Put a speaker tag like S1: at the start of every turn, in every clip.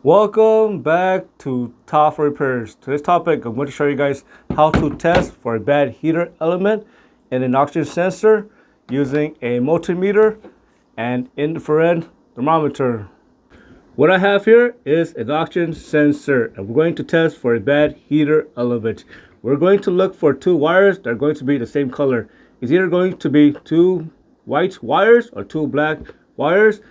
S1: Welcome back to Top Repairs. Today's topic, I'm going to show you guys how to test for a bad heater element in an oxygen sensor using a multimeter and infrared thermometer. What I have here is an oxygen sensor, and we're going to test for a bad heater element. We're going to look for two wires that are going to be the same color. It's either going to be two white wires or two black wires,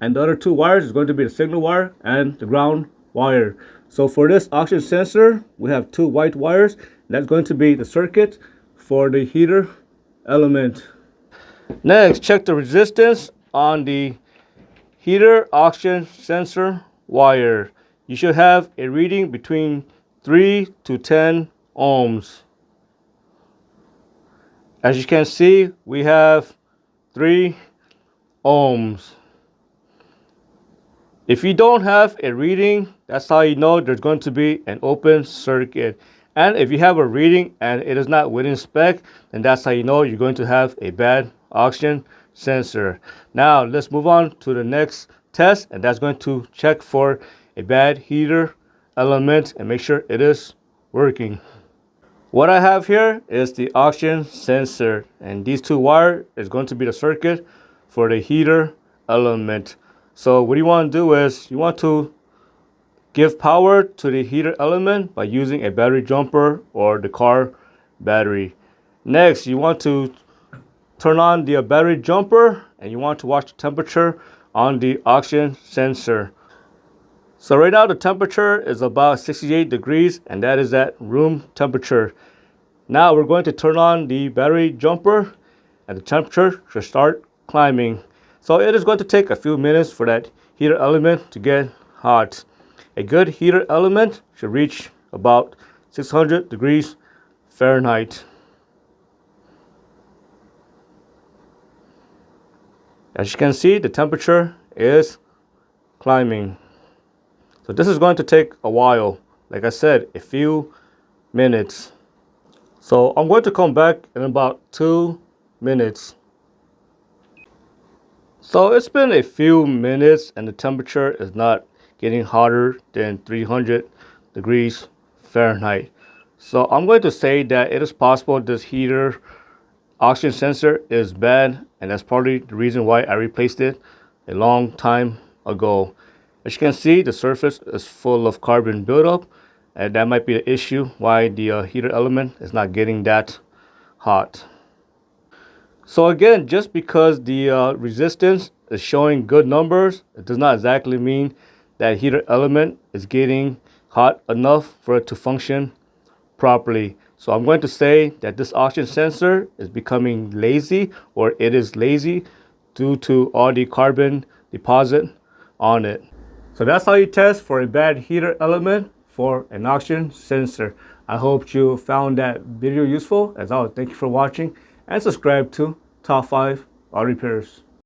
S1: and the other two wires is going to be the signal wire and the ground wire. So for this oxygen sensor, we have two white wires. That's going to be the circuit for the heater element. Next, check the resistance on the heater oxygen sensor wire. You should have a reading between 3 to 10 ohms. As you can see, we have 3 ohms. If you don't have a reading, that's how you know there's going to be an open circuit. And if you have a reading and it is not within spec, then that's how you know you're going to have a bad oxygen sensor. Now let's move on to the next test, and that's going to check for a bad heater element and make sure it is working. What I have here is the oxygen sensor, and these two wires is going to be the circuit for the heater element. So what you want to do is you want to give power to the heater element by using a battery jumper or the car battery. Next, you want to turn on the battery jumper, and you want to watch the temperature on the oxygen sensor. So right now the temperature is about 68 degrees, and that is at room temperature. Now we're going to turn on the battery jumper, and the temperature should start climbing. So it is going to take a few minutes for that heater element to get hot. A good heater element should reach about 600 degrees Fahrenheit. As you can see, the temperature is climbing. So this is going to take a while. Like I said, a few minutes. So I'm going to come back in about 2 minutes. So it's been a few minutes and the temperature is not getting hotter than 300 degrees Fahrenheit. So I'm going to say that it is possible this heater oxygen sensor is bad, and that's probably the reason why I replaced it a long time ago. As you can see, the surface is full of carbon buildup, and that might be the issue why the heater element is not getting that hot. So again, just because the resistance is showing good numbers, it does not exactly mean that heater element is getting hot enough for it to function properly. So I'm going to say that this oxygen sensor is becoming lazy, or it is lazy due to all the carbon deposit on it. So that's how you test for a bad heater element for an oxygen sensor. I hope you found that video useful. As always, thank you for watching, and subscribe to Top 5 Auto Repairs.